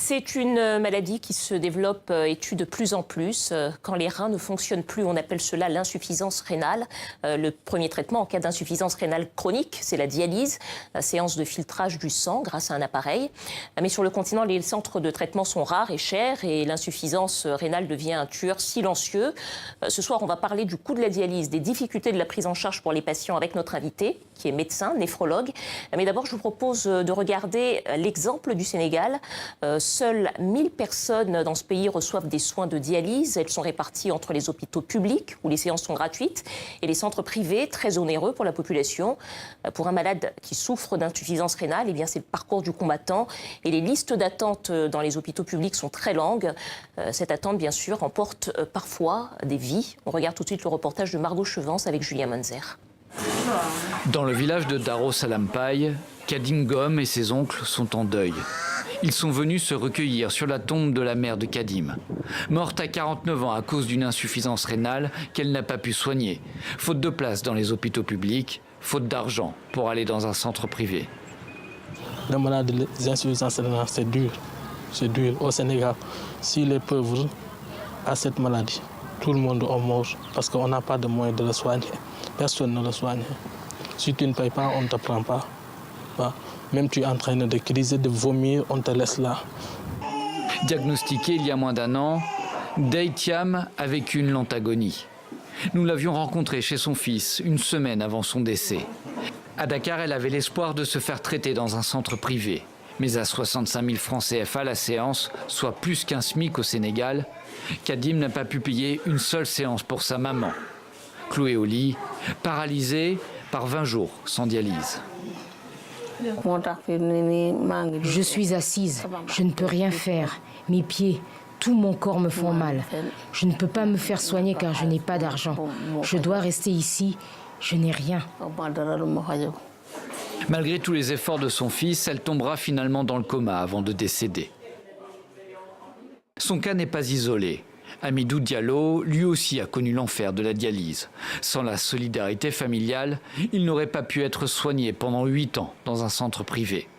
C'est une maladie qui se développe et tue de plus en plus. Quand les reins ne fonctionnent plus, on appelle cela l'insuffisance rénale. Le premier traitement en cas d'insuffisance rénale chronique, c'est la dialyse, la séance de filtrage du sang grâce à un appareil. Mais sur le continent, les centres de traitement sont rares et chers et l'insuffisance rénale devient un tueur silencieux. Ce soir, on va parler du coût de la dialyse, des difficultés de la prise en charge pour les patients avec notre invité, qui est médecin, néphrologue. Mais d'abord, je vous propose de regarder l'exemple du Sénégal. Seules 1000 personnes dans ce pays reçoivent des soins de dialyse. Elles sont réparties entre les hôpitaux publics, où les séances sont gratuites, et les centres privés, très onéreux pour la population. Pour un malade qui souffre d'insuffisance rénale, eh bien, c'est le parcours du combattant. Et les listes d'attente dans les hôpitaux publics sont très longues. Cette attente, bien sûr, emporte parfois des vies. On regarde tout de suite le reportage de Margot Chevance avec Julien Manzer. Dans le village de Daro Salampaye, Kadim Gom et ses oncles sont en deuil. Ils sont venus se recueillir sur la tombe de la mère de Kadim, morte à 49 ans à cause d'une insuffisance rénale qu'elle n'a pas pu soigner, faute de place dans les hôpitaux publics, faute d'argent pour aller dans un centre privé. La maladie des insuffisances rénales, c'est dur. C'est dur au Sénégal. Si les pauvres ont cette maladie, tout le monde en mange parce qu'on n'a pas de moyens de le soigner. Personne ne le soigne. Si tu ne payes pas, on ne te prend pas. Même tu es en train de criser, de vomir, on te laisse là. Diagnostiqué il y a moins d'un an, Dey Thiam a vécu une lente agonie. Nous l'avions rencontrée chez son fils une semaine avant son décès. À Dakar, elle avait l'espoir de se faire traiter dans un centre privé. Mais à 65 000 francs CFA la séance, soit plus qu'un SMIC au Sénégal, Kadim n'a pas pu payer une seule séance pour sa maman. Clouée au lit, paralysée par 20 jours sans dialyse. Je suis assise, je ne peux rien faire. Mes pieds, tout mon corps me font mal. Je ne peux pas me faire soigner car je n'ai pas d'argent. Je dois rester ici, je n'ai rien. Malgré tous les efforts de son fils, elle tombera finalement dans le coma avant de décéder. Son cas n'est pas isolé. Amidou Diallo, lui aussi, a connu l'enfer de la dialyse. Sans la solidarité familiale, il n'aurait pas pu être soigné pendant 8 ans dans un centre privé.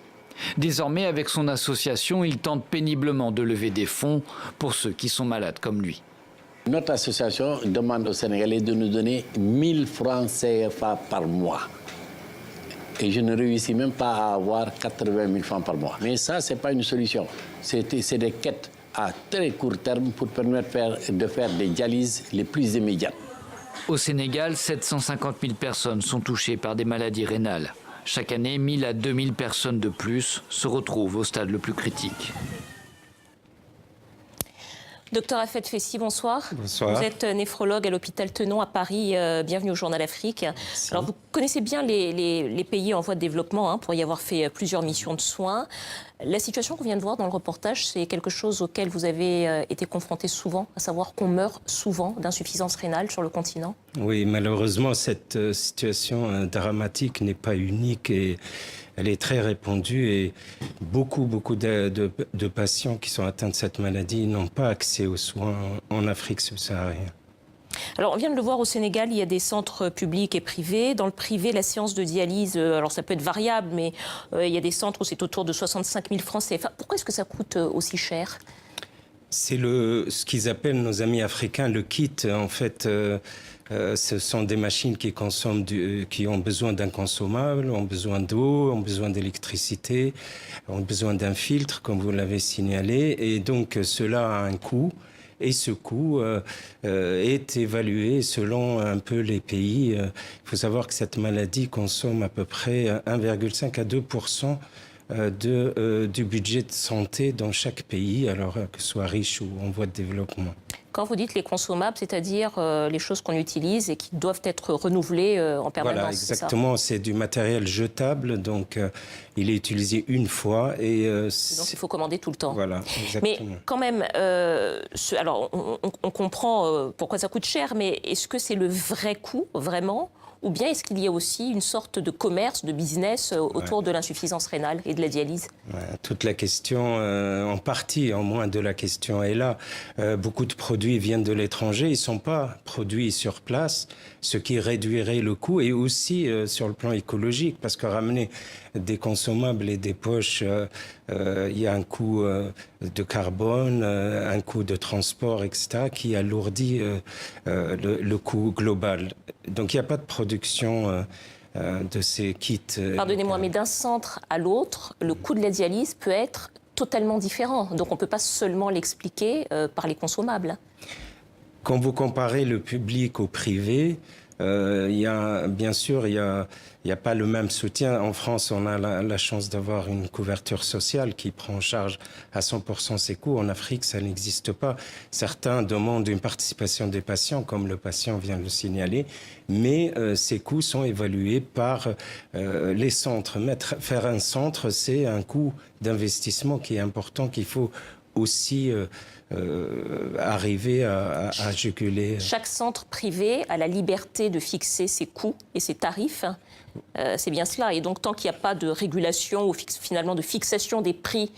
Désormais, avec son association, il tente péniblement de lever des fonds pour ceux qui sont malades comme lui. Notre association demande aux Sénégalais de nous donner 1000 francs CFA par mois. Et je ne réussis même pas à avoir 80 000 francs par mois. Mais ça, ce n'est pas une solution. C'est des quêtes à très court terme pour permettre de faire des dialyses les plus immédiates. Au Sénégal, 750 000 personnes sont touchées par des maladies rénales. Chaque année, 1 000 à 2 000 personnes de plus se retrouvent au stade le plus critique. Docteur Hafed Fessi, bonsoir. Bonsoir. Vous êtes néphrologue à l'hôpital Tenon à Paris. Bienvenue au Journal Afrique. Merci. Alors, vous connaissez bien les pays en voie de développement pour y avoir fait plusieurs missions de soins. La situation qu'on vient de voir dans le reportage, c'est quelque chose auquel vous avez été confronté souvent, à savoir qu'on meurt souvent d'insuffisance rénale sur le continent. Oui, malheureusement, cette situation dramatique n'est pas unique et elle est très répandue et beaucoup de patients qui sont atteints de cette maladie n'ont pas accès aux soins en Afrique subsaharienne. Alors, on vient de le voir au Sénégal, il y a des centres publics et privés. Dans le privé, la séance de dialyse, alors ça peut être variable, mais il y a des centres où c'est autour de 65 000 francs CFA. Pourquoi est-ce que ça coûte aussi cher ? C'est ce qu'ils appellent nos amis africains le kit. En fait, ce sont des machines qui consomment qui ont besoin d'un consommable, ont besoin d'eau, ont besoin d'électricité, ont besoin d'un filtre, comme vous l'avez signalé. Et donc, cela a un coût. Et ce coût est évalué selon un peu les pays. Il faut savoir que cette maladie consomme à peu près 1,5 à 2% du budget de santé dans chaque pays, alors que ce soit riche ou en voie de développement. Quand vous dites les consommables, c'est-à-dire les choses qu'on utilise et qui doivent être renouvelées en permanence. Voilà, exactement. C'est du matériel jetable, donc il est utilisé une fois. Et, donc il faut commander tout le temps. Voilà, exactement. Mais quand même, alors on comprend pourquoi ça coûte cher, mais est-ce que c'est le vrai coût, vraiment ? Ou bien est-ce qu'il y a aussi une sorte de commerce, de business autour de l'insuffisance rénale et de la dialyse ? Toute la question, en partie, en moins de la question est là. Beaucoup de produits viennent de l'étranger, ils ne sont pas produits sur place, ce qui réduirait le coût et aussi sur le plan écologique, parce que ramener des consommables et des poches il y a un coût de carbone, un coût de transport, etc., qui alourdit le coût global. Donc il n'y a pas de production de ces kits. Pardonnez-moi, mais d'un centre à l'autre, le coût de la dialyse peut être totalement différent. Donc on ne peut pas seulement l'expliquer par les consommables. Quand vous comparez le public au privé, bien sûr, il n'y a pas le même soutien. En France, on a la chance d'avoir une couverture sociale qui prend en charge à 100% ses coûts. En Afrique, ça n'existe pas. Certains demandent une participation des patients, comme le patient vient de le signaler, mais ces coûts sont évalués par les centres. Faire un centre, c'est un coût d'investissement qui est important, qu'il faut aussi arriver à juguler. Chaque centre privé a la liberté de fixer ses coûts et ses tarifs. C'est bien cela. Et donc, tant qu'il n'y a pas de régulation ou finalement de fixation des prix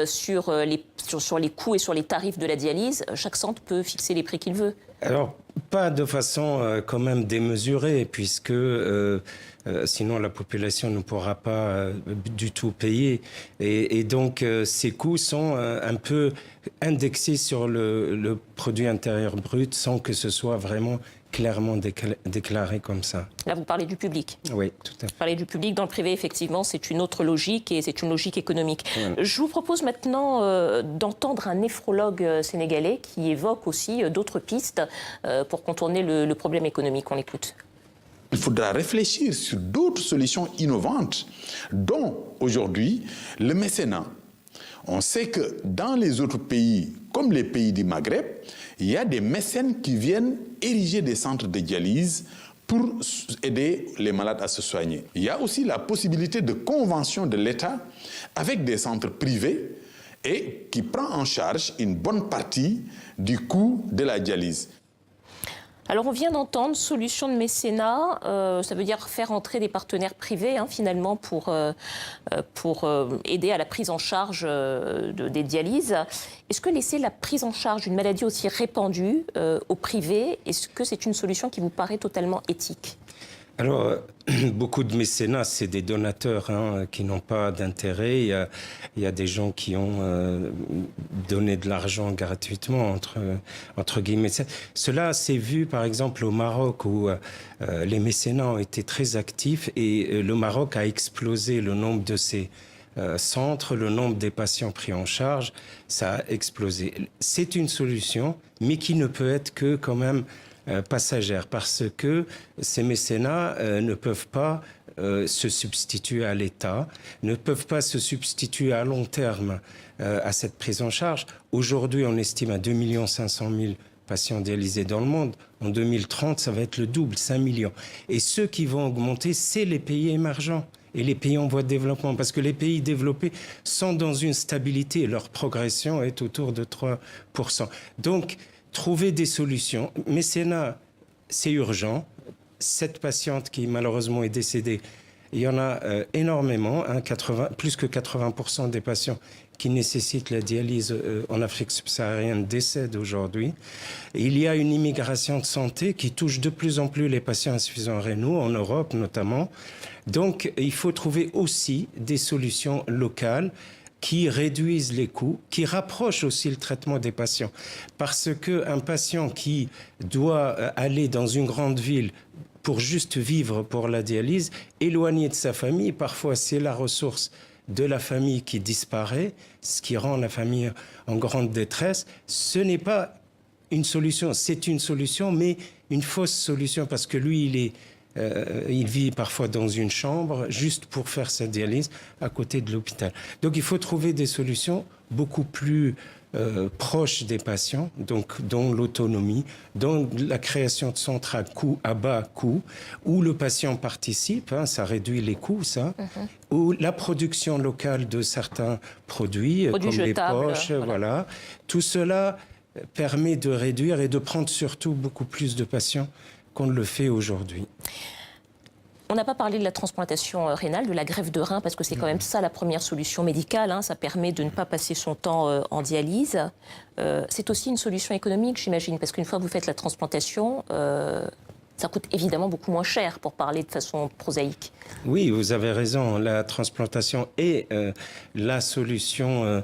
sur les coûts et sur les tarifs de la dialyse, chaque centre peut fixer les prix qu'il veut. Alors, pas de façon quand même démesurée, puisque sinon la population ne pourra pas du tout payer. Et donc, ces coûts sont un peu indexés sur le produit intérieur brut sans que ce soit vraiment clairement déclaré comme ça. Là, vous parlez du public. Oui, tout à fait. Vous parlez du public. Dans le privé, effectivement, c'est une autre logique et c'est une logique économique. Voilà. Je vous propose maintenant d'entendre un néphrologue sénégalais qui évoque aussi d'autres pistes pour contourner le problème économique. On l'écoute. Il faudra réfléchir sur d'autres solutions innovantes, dont aujourd'hui le mécénat. On sait que dans les autres pays, comme les pays du Maghreb, il y a des mécènes qui viennent ériger des centres de dialyse pour aider les malades à se soigner. Il y a aussi la possibilité de convention de l'État avec des centres privés et qui prend en charge une bonne partie du coût de la dialyse. Alors on vient d'entendre solution de mécénat, ça veut dire faire entrer des partenaires privés finalement pour aider à la prise en charge des dialyses. Est-ce que laisser la prise en charge d'une maladie aussi répandue au privé, est-ce que c'est une solution qui vous paraît totalement éthique ? Alors, beaucoup de mécénats, c'est des donateurs qui n'ont pas d'intérêt. Il y a des gens qui ont donné de l'argent gratuitement, entre guillemets. Cela s'est vu, par exemple, au Maroc, où les mécénats ont été très actifs et le Maroc a explosé le nombre de ses centres, le nombre des patients pris en charge, ça a explosé. C'est une solution, mais qui ne peut être que quand même passagère, parce que ces mécénats ne peuvent pas se substituer à l'État, ne peuvent pas se substituer à long terme à cette prise en charge. Aujourd'hui, on estime à 2 500 000 patients dialysés dans le monde. En 2030, ça va être le double, 5 millions. Et ceux qui vont augmenter, c'est les pays émergents et les pays en voie de développement, parce que les pays développés sont dans une stabilité, leur progression est autour de 3%. Donc, trouver des solutions. Mécénat, c'est urgent. Cette patiente qui malheureusement est décédée, il y en a énormément, plus que 80% des patients qui nécessitent la dialyse en Afrique subsaharienne décèdent aujourd'hui. Il y a une immigration de santé qui touche de plus en plus les patients insuffisants rénaux, en Europe notamment. Donc il faut trouver aussi des solutions locales qui réduisent les coûts, qui rapprochent aussi le traitement des patients. Parce qu'un patient qui doit aller dans une grande ville pour juste vivre pour la dialyse, éloigné de sa famille, parfois c'est la ressource de la famille qui disparaît, ce qui rend la famille en grande détresse. Ce n'est pas une solution, c'est une solution, mais une fausse solution, parce que lui, il vit parfois dans une chambre juste pour faire sa dialyse à côté de l'hôpital. Donc il faut trouver des solutions beaucoup plus proches des patients, donc dans l'autonomie, dans la création de centres à bas coût, où le patient participe, ça réduit les coûts, ou la production locale de certains produits comme les poches, voilà. Tout cela permet de réduire et de prendre surtout beaucoup plus de patients qu'on le fait aujourd'hui. On n'a pas parlé de la transplantation rénale, de la greffe de rein, parce que c'est quand même ça la première solution médicale. Ça permet de ne pas passer son temps en dialyse. C'est aussi une solution économique, j'imagine, parce qu'une fois que vous faites la transplantation, Ça coûte évidemment beaucoup moins cher, pour parler de façon prosaïque. Oui, vous avez raison. La transplantation est la solution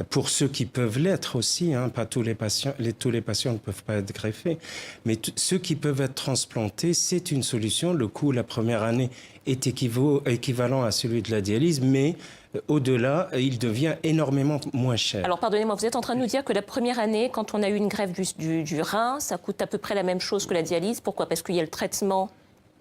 pour ceux qui peuvent l'être aussi. Hein. Pas tous les patients, tous les patients ne peuvent pas être greffés. Mais ceux qui peuvent être transplantés, c'est une solution. Le coût la première année est équivalent à celui de la dialyse, mais au-delà, il devient énormément moins cher. Alors, pardonnez-moi, vous êtes en train de nous dire que la première année, quand on a eu une greffe du rein, ça coûte à peu près la même chose que la dialyse. Pourquoi? Parce qu'il y a le traitement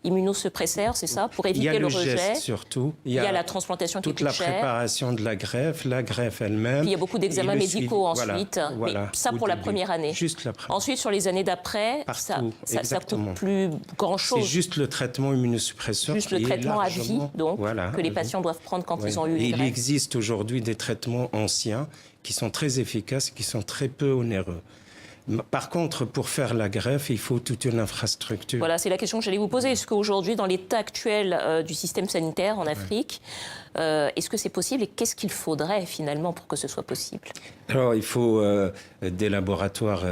immunosuppresseur, c'est ça, pour éviter le rejet. Geste surtout. Il y a la transplantation qui coûte cher. Toute la préparation de la greffe elle-même. Puis il y a beaucoup d'examens médicaux ensuite. Voilà, mais ça pour la première année. Juste la première. Ensuite, sur les années d'après, ça coûte plus grand-chose. C'est juste le traitement immunosuppresseur. Juste le traitement à vie, donc, que les patients doivent prendre quand ils ont eu une greffe. Il existe aujourd'hui des traitements anciens qui sont très efficaces, qui sont très peu onéreux. Par contre, pour faire la greffe, il faut toute une infrastructure. Voilà, c'est la question que j'allais vous poser. Est-ce qu'aujourd'hui, dans l'état actuel du système sanitaire en Afrique, est-ce que c'est possible et qu'est-ce qu'il faudrait finalement pour que ce soit possible? Alors, il faut des laboratoires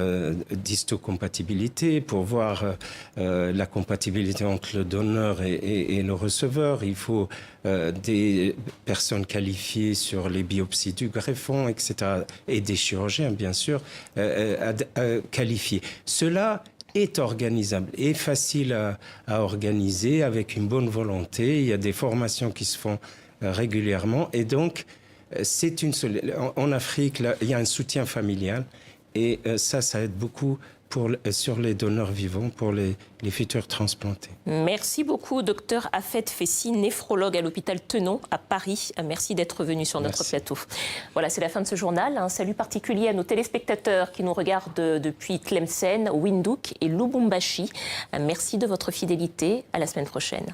d'histocompatibilité pour voir la compatibilité entre le donneur et le receveur. Il faut des personnes qualifiées sur les biopsies du greffon, etc. Et des chirurgiens, bien sûr, qualifiés. Cela est organisable et facile à organiser avec une bonne volonté. Il y a des formations qui se font régulièrement et donc c'est en Afrique là, il y a un soutien familial et ça aide beaucoup sur les donneurs vivants pour les futurs transplantés. Merci beaucoup, docteur Hafed Fessi, néphrologue à l'hôpital Tenon à Paris. Merci d'être venu sur notre plateau. Voilà, c'est la fin de ce journal. Un salut particulier à nos téléspectateurs qui nous regardent depuis Tlemcen, Windhoek et Lubumbashi. Merci de votre fidélité. À la semaine prochaine.